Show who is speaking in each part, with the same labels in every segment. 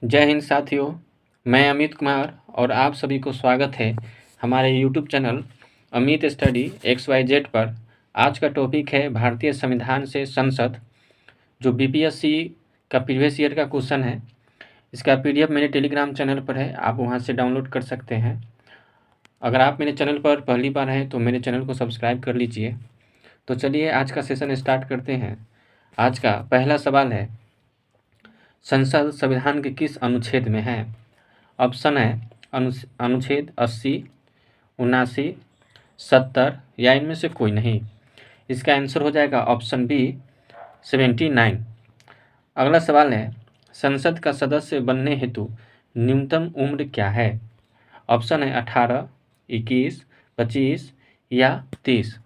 Speaker 1: जय हिंद साथियों, मैं अमित कुमार और आप सभी को स्वागत है हमारे YouTube channel Amit study XYZ पर। आज का टॉपिक है भारतीय संविधान से संसद, जो बीपीएससी का प्रीवियस ईयर का क्वेश्चन है। इसका पीडीएफ मेरे टेलीग्राम चैनल पर है, आप वहां से डाउनलोड कर सकते हैं। अगर आप मेरे चैनल पर पहली बार हैं तो मेरे चैनल को सब्सक्राइब कर लीजिए। तो चलिए आज का सेशन स्टार्ट करते हैं। आज का पहला सवाल है, संसद संविधान के किस अनुच्छेद में है? ऑप्शन है अनुच्छेद 80, 79, 70 या इनमें से कोई नहीं। इसका आंसर हो जाएगा ऑप्शन बी 79। अगला सवाल है, संसद का सदस्य बनने हेतु न्यूनतम उम्र क्या है? ऑप्शन है 18, 21, 25 या 30।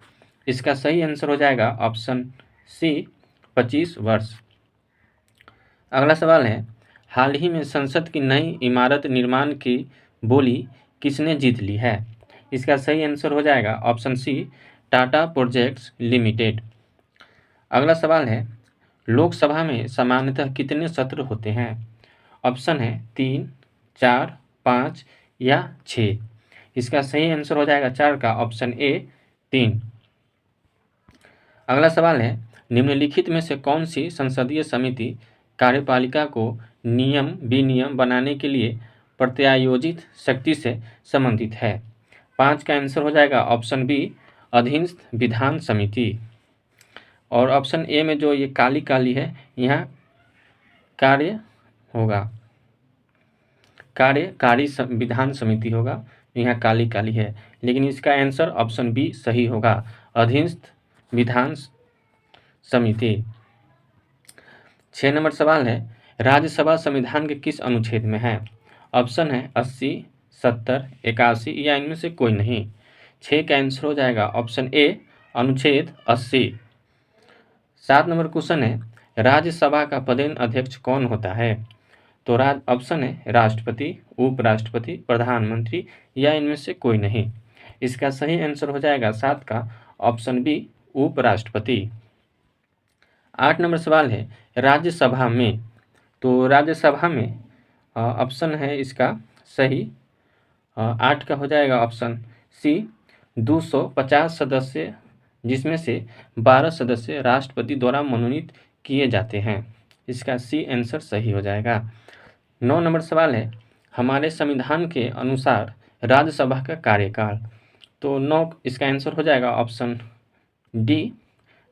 Speaker 1: इसका सही आंसर हो जाएगा ऑप्शन सी 25 वर्ष। अगला सवाल है, हाल ही में संसद की नई इमारत निर्माण की बोली किसने जीत ली है? इसका सही आंसर हो जाएगा option C Tata projects limited. अगला सवाल है, लोकसभा में सामान्यतः कितने सत्र होते हैं? ऑप्शन है 3, 4, 5 या 6। इसका सही आंसर हो जाएगा 4 का ऑप्शन ए 3। अगला सवाल है, निम्नलिखित में से कौन सी संसदीय समिति कार्यपालिका को नियम विनियम बनाने के लिए प्रत्यायोजित शक्ति से संबंधित है? 5 का आंसर हो जाएगा ऑप्शन बी अधीनस्थ विधान समिति। और ऑप्शन ए में जो ये काली काली है, यहाँ कार्य होगा, कार्यकारी विधान समिति होगा, यहाँ काली काली है, लेकिन इसका आंसर ऑप्शन बी सही होगा, अधीनस्थ विधान समिति। 6 नंबर सवाल है, राज्यसभा संविधान के किस अनुच्छेद में है? ऑप्शन है 80, 70, 81 या इनमें से कोई नहीं। 6 का आंसर हो जाएगा ऑप्शन ए अनुच्छेद 80। 7 नंबर क्वेश्चन है, राज्यसभा का पदेन अध्यक्ष कौन होता है? तो ऑप्शन है राष्ट्रपति, उपराष्ट्रपति, प्रधानमंत्री या इनमें से कोई नहीं। इसका सही आंसर हो जाएगा 7 का ऑप्शन बी उपराष्ट्रपति। 8 नंबर सवाल है, राज्यसभा में, तो राज्यसभा में ऑप्शन है इसका सही 8 का हो जाएगा ऑप्शन सी 250 सदस्य, जिसमें से 12 सदस्य राष्ट्रपति द्वारा मनोनीत किए जाते हैं। इसका सी आंसर सही हो जाएगा। 9 नंबर सवाल है, हमारे संविधान के अनुसार राज्यसभा का कार्यकाल, तो 9 इसका आंसर हो जाएगा ऑप्शन डी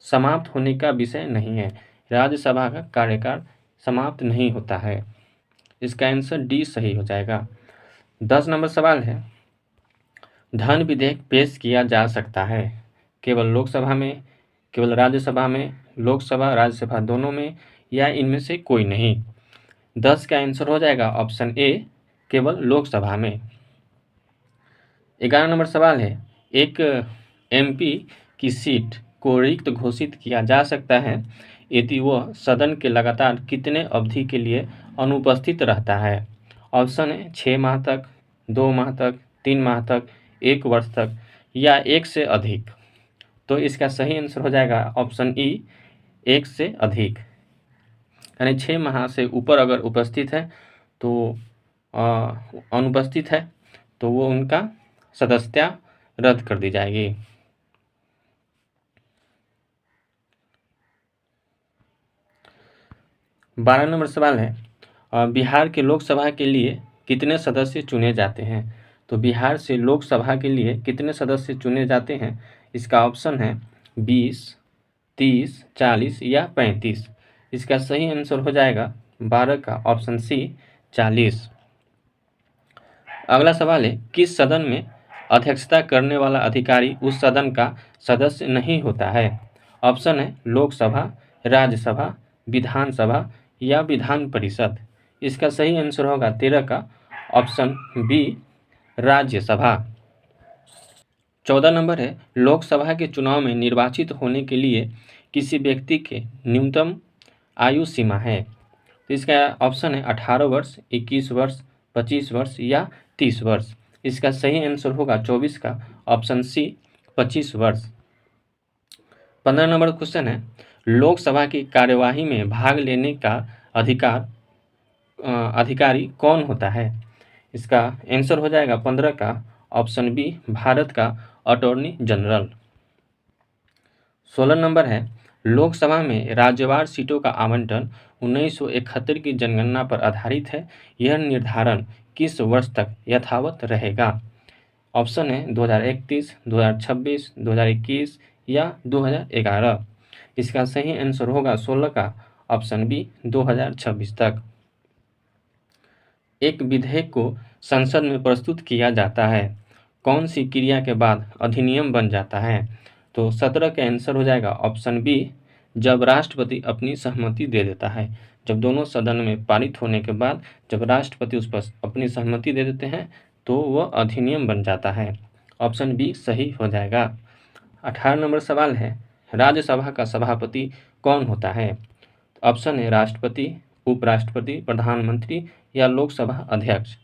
Speaker 1: समाप्त होने का विषय नहीं है। राज्यसभा का कार्यकाल समाप्त नहीं होता है। इसका आंसर डी सही हो जाएगा। 10 नंबर सवाल है, धन विधेयक पेश किया जा सकता है केवल लोकसभा में, केवल राज्यसभा में, लोकसभा राज्यसभा दोनों में या इनमें से कोई नहीं। 10 का आंसर हो जाएगा ऑप्शन ए केवल लोकसभा में। 11 नंबर सवाल है, एक एमपी की सीट को रिक्त घोषित किया जा सकता है यदि वह सदन के लगातार कितने अवधि के लिए अनुपस्थित रहता है? ऑप्शन है 6 माह तक, 2 माह तक, 3 माह तक, 1 वर्ष तक या 1 से अधिक। तो इसका सही आंसर हो जाएगा ऑप्शन ई 1 से अधिक, यानी 6 माह से ऊपर अगर उपस्थित है तो अनुपस्थित है तो वो उनका सदस्यता रद्द कर दी जाएगी। 12 नंबर सवाल है, बिहार के लोकसभा के लिए कितने सदस्य चुने जाते हैं? तो बिहार से लोकसभा के लिए कितने सदस्य चुने जाते हैं? इसका ऑप्शन है 20, 30, 40 या 35। इसका सही आंसर हो जाएगा 12 का ऑप्शन सी 40। अगला सवाल है, किस सदन में अध्यक्षता करने वाला अधिकारी उस सदन का सदस्य नहीं होता है? ऑप्शन है लोकसभा, राज्यसभा, विधानसभा या विधान परिषद। इसका सही आंसर होगा 13 का ऑप्शन बी राज्यसभा। 14 नंबर है, लोकसभा के चुनाव में निर्वाचित होने के लिए किसी व्यक्ति के न्यूनतम आयु सीमा है? तो इसका ऑप्शन है 18 वर्ष, 21 वर्ष, 25 वर्ष या 30 वर्ष। इसका सही आंसर होगा 24 का ऑप्शन सी 25 वर्ष। 15 नंबर क्वेश्चन है, लोकसभा की कार्यवाही में भाग लेने का अधिकार अधिकारी कौन होता है? इसका आंसर हो जाएगा 15 का ऑप्शन बी भारत का अटॉर्नी जनरल। 16 नंबर है लोकसभा में राज्यवार सीटों का आवंटन 1971 की जनगणना पर आधारित है। यह निर्धारण किस वर्ष तक यथावत रहेगा? ऑप्शन है 2031, 2026, 2021 या 2011। इसका सही आंसर होगा 16 का ऑप्शन बी 2026 तक। एक विधेयक को संसद में प्रस्तुत किया जाता है, कौन सी क्रिया के बाद अधिनियम बन जाता है? तो 17 का आंसर हो जाएगा ऑप्शन बी जब राष्ट्रपति अपनी सहमति दे देता है। जब दोनों सदन में पारित होने के बाद जब राष्ट्रपति उस पर अपनी सहमति दे देते हैं तो वह अधिनियम बन जाता है। ऑप्शन बी सही हो जाएगा। 18 नंबर सवाल है राज्यसभा का सभापति कौन होता है? ऑप्शन है राष्ट्रपति, उपराष्ट्रपति, प्रधानमंत्री या लोकसभा अध्यक्ष।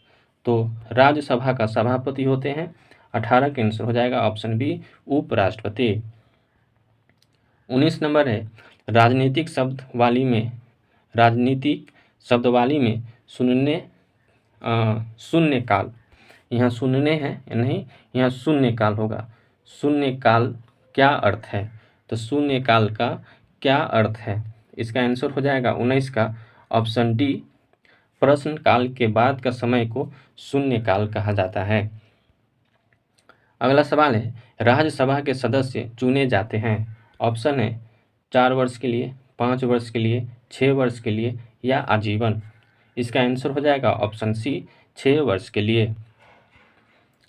Speaker 1: तो राज्यसभा का सभापति होते हैं। 18 का आंसर हो जाएगा ऑप्शन बी उपराष्ट्रपति। 19 नंबर है राजनीतिक शब्दवाली में शून्य काल, यहाँ शून्य है नहीं, यहाँ शून्य काल होगा। शून्य काल क्या अर्थ है? तो शून्य काल का क्या अर्थ है? इसका आंसर हो जाएगा 19 का ऑप्शन डी प्रश्न काल के बाद का समय को शून्य काल कहा जाता है। अगला सवाल है राज्यसभा के सदस्य चुने जाते हैं। ऑप्शन है 4 वर्ष के लिए, 5 वर्ष के लिए, 6 वर्ष के लिए या आजीवन। इसका आंसर हो जाएगा ऑप्शन सी 6 वर्ष के लिए।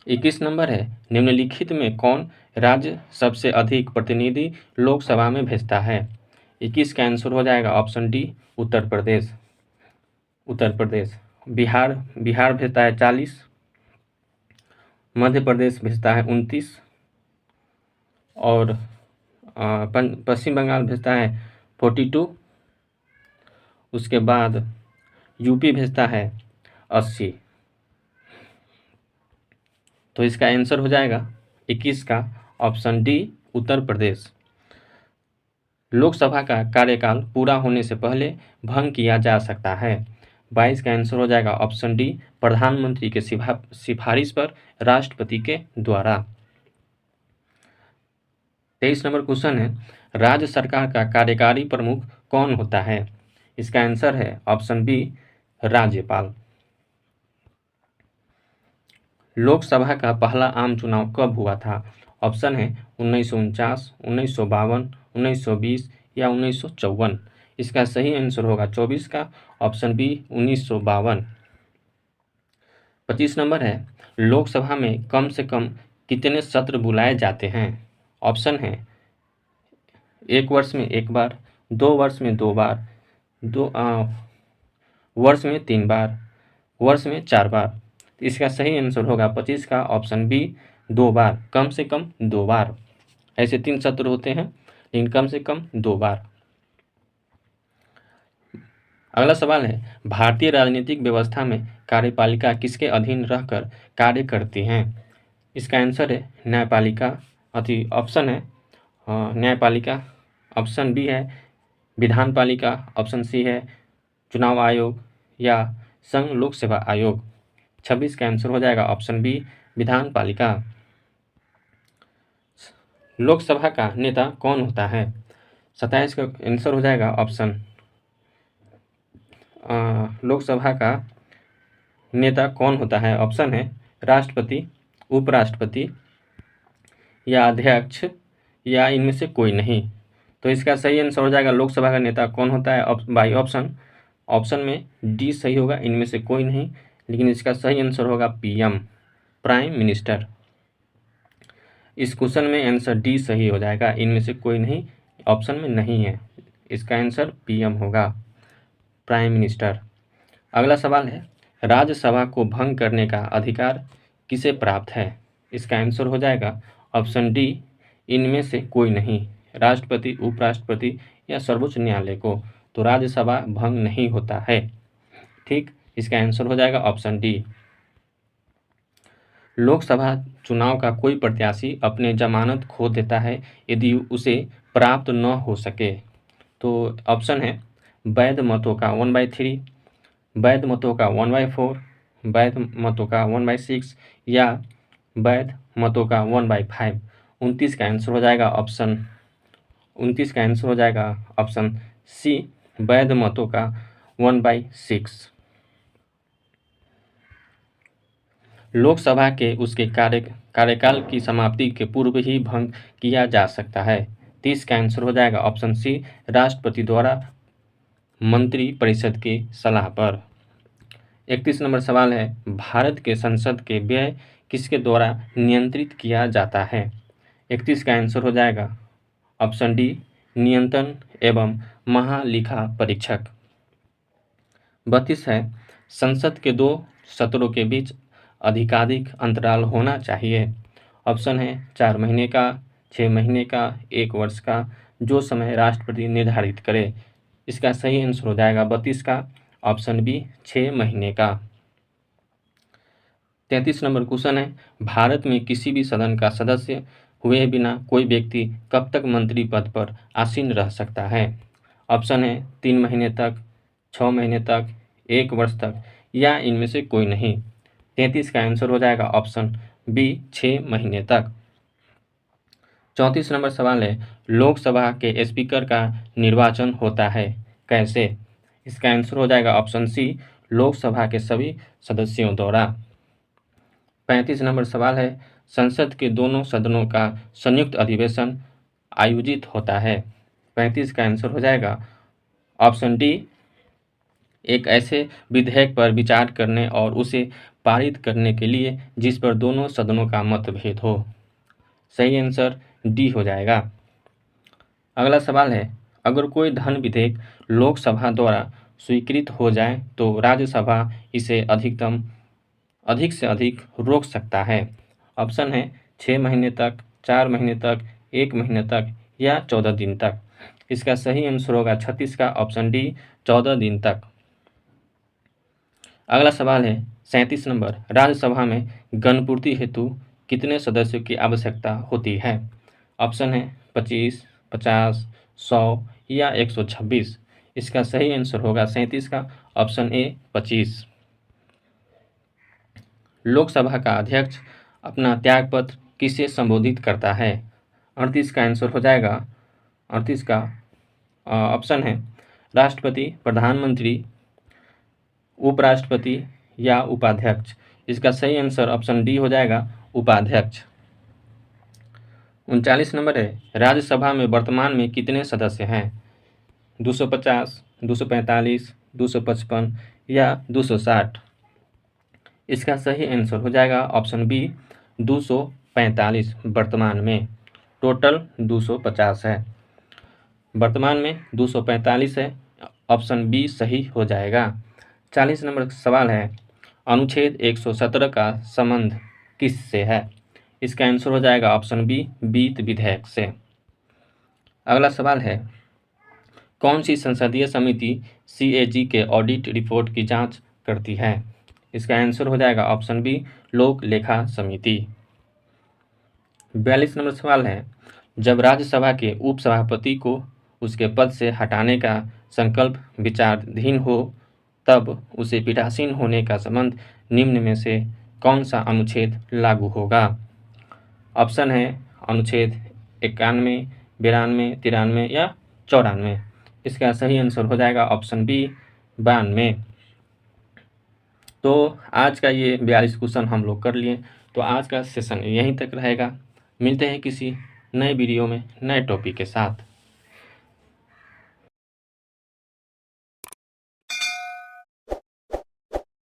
Speaker 1: 21 नंबर है निम्नलिखित में कौन राज्य सबसे अधिक प्रतिनिधि लोकसभा में भेजता है? 21 का आंसर हो जाएगा ऑप्शन डी उत्तर प्रदेश। बिहार भेजता है 40, मध्य प्रदेश भेजता है 29 और पश्चिम बंगाल भेजता है 42। उसके बाद यूपी भेजता है 80। तो इसका आंसर हो जाएगा 21 का ऑप्शन डी उत्तर प्रदेश। लोकसभा का कार्यकाल पूरा होने से पहले भंग किया जा सकता है। 22 का आंसर हो जाएगा ऑप्शन डी प्रधानमंत्री के सिफारिश पर राष्ट्रपति के द्वारा। 23 नंबर क्वेश्चन है राज्य सरकार का कार्यकारी प्रमुख कौन होता है? इसका आंसर है ऑप्शन बी राज्यपाल। लोकसभा का पहला आम चुनाव कब हुआ था? ऑप्शन है 1949, 1952, 1920 या 1954। इसका सही आंसर होगा 24 का ऑप्शन बी 1952। 25 नंबर है लोकसभा में कम से कम कितने सत्र बुलाए जाते हैं? ऑप्शन है 1 वर्ष में 1 बार, 2 वर्ष में 2 बार, वर्ष में 3 बार, वर्ष में 4 बार। इसका सही आंसर होगा 25 का ऑप्शन बी 2 बार, कम से कम 2 बार। ऐसे 3 सत्र होते हैं लेकिन कम से कम 2 बार। अगला सवाल है भारतीय राजनीतिक व्यवस्था में कार्यपालिका किसके अधीन रहकर कार्य करती हैं? इसका आंसर है न्यायपालिका। ऑप्शन है न्यायपालिका, ऑप्शन बी है विधानपालिका, ऑप्शन सी है चुनाव आयोग या संघ लोक सेवा आयोग। 26 का आंसर हो जाएगा ऑप्शन बी विधानपालिका। लोकसभा का नेता कौन होता है? 27 का आंसर हो जाएगा ऑप्शन लोकसभा का नेता कौन होता है? ऑप्शन है राष्ट्रपति, उपराष्ट्रपति या अध्यक्ष या इनमें से कोई नहीं। तो इसका सही आंसर हो जाएगा लोकसभा का नेता कौन होता है बाई ऑप्शन में डी सही होगा, इनमें से कोई नहीं। लेकिन इसका सही आंसर होगा पीएम, प्राइम मिनिस्टर। इस क्वेश्चन में आंसर डी सही हो जाएगा, इनमें से कोई नहीं ऑप्शन में नहीं है। इसका आंसर पीएम होगा, प्राइम मिनिस्टर। अगला सवाल है राज्यसभा को भंग करने का अधिकार किसे प्राप्त है? इसका आंसर हो जाएगा ऑप्शन डी इनमें से कोई नहीं, राष्ट्रपति, उपराष्ट्रपति या सर्वोच्च न्यायालय को। तो राज्यसभा भंग नहीं होता है। ठीक, इसका आंसर हो जाएगा ऑप्शन डी। लोकसभा चुनाव का कोई प्रत्याशी अपने जमानत खो देता है यदि उसे प्राप्त न हो सके। तो ऑप्शन है वैध मतों का 1/3, वैध मतों का 1/4, वैध मतों का 1/6 या वैध मतों का 1/5। 29 का आंसर हो जाएगा ऑप्शन सी, वैध मतों का 1/6। लोकसभा के उसके कार्यकाल की समाप्ति के पूर्व ही भंग किया जा सकता है। 30 का आंसर हो जाएगा ऑप्शन सी, राष्ट्रपति द्वारा मंत्रिपरिषद की सलाह पर। 31 नंबर सवाल है, भारत के संसद के व्यय किसके द्वारा नियंत्रित किया जाता है? 31 का आंसर हो जाएगा ऑप्शन डी, नियंत्रण एवं महालेखा परीक्षक। 32 है, संसद के 2 सत्रों के बीच अधिकाधिक अंतराल होना चाहिए। ऑप्शन है 4 महीने का, 6 महीने का, 1 वर्ष का, जो समय राष्ट्रपति निर्धारित करे। इसका सही आंसर हो जाएगा 32 का ऑप्शन बी, 6 महीने का। 33 नंबर क्वेश्चन है, भारत में किसी भी सदन का सदस्य हुए बिना कोई व्यक्ति कब तक मंत्री पद पर आसीन रह सकता है? ऑप्शन है 3 महीने तक, 6 महीने तक, 1 वर्ष तक या इनमें से कोई नहीं। 33 का आंसर हो जाएगा ऑप्शन बी, 6 महीने तक। 34 नंबर सवाल है, लोकसभा के स्पीकर का निर्वाचन होता है कैसे? इसका आंसर हो जाएगा ऑप्शन सी, लोकसभा के सभी सदस्यों द्वारा। 35 नंबर सवाल है, संसद के दोनों सदनों का संयुक्त अधिवेशन आयोजित होता है। 35 का आंसर हो जाएगा ऑप्शन डी, एक ऐसे विधेयक पर विचार करने और उसे पारित करने के लिए जिस पर दोनों सदनों का मतभेद हो। सही आंसर डी हो जाएगा। अगला सवाल है, अगर कोई धन विधेयक लोकसभा द्वारा स्वीकृत हो जाए तो राज्यसभा इसे अधिक से अधिक रोक सकता है। ऑप्शन है 6 महीने तक, 4 महीने तक, 1 महीने तक या 14 दिन तक। इसका सही आंसर होगा 36 का ऑप्शन डी, 14 दिन तक। अगला सवाल है 37 नंबर, राज्यसभा में गणपूर्ति हेतु कितने सदस्यों की आवश्यकता होती है? ऑप्शन है 25, 50, 100 या 126। इसका सही आंसर होगा 37 का ऑप्शन ए, 25। लोकसभा का अध्यक्ष अपना त्यागपत्र किसे संबोधित करता है? 38 का आंसर हो जाएगा 38 का ऑप्शन है राष्ट्रपति, प्रधानमंत्री, उपराष्ट्रपति या उपाध्यक्ष। इसका सही आंसर ऑप्शन डी हो जाएगा, उपाध्यक्ष। 39 नंबर है, राज्यसभा में वर्तमान में कितने सदस्य हैं? 250, 245, 255 या 260। इसका सही आंसर हो जाएगा ऑप्शन बी, 245 वर्तमान में। टोटल 250 है, वर्तमान में 245 है। ऑप्शन बी सही हो जाएगा। 40 नंबर सवाल है, अनुच्छेद 117 का संबंध किससे है? इसका आंसर हो जाएगा ऑप्शन बी, वित्त विधेयक से। अगला सवाल है, कौन सी संसदीय समिति सीएजी के ऑडिट रिपोर्ट की जांच करती है? इसका आंसर हो जाएगा ऑप्शन बी, लोक लेखा समिति। 42 नंबर सवाल है, जब राज्यसभा के उपसभापति को उसके पद से हटाने का संकल्प विचाराधीन हो तब उसे पीठासीन होने का संबंध निम्न में से कौन सा अनुच्छेद लागू होगा? ऑप्शन है अनुच्छेद 91, 92, 93 या 94। इसका सही आंसर हो जाएगा ऑप्शन बी, 92। तो आज का ये 42 क्वेश्चन हम लोग कर लिए। तो आज का सेशन यहीं तक रहेगा। मिलते हैं किसी नए वीडियो में नए टॉपिक के साथ।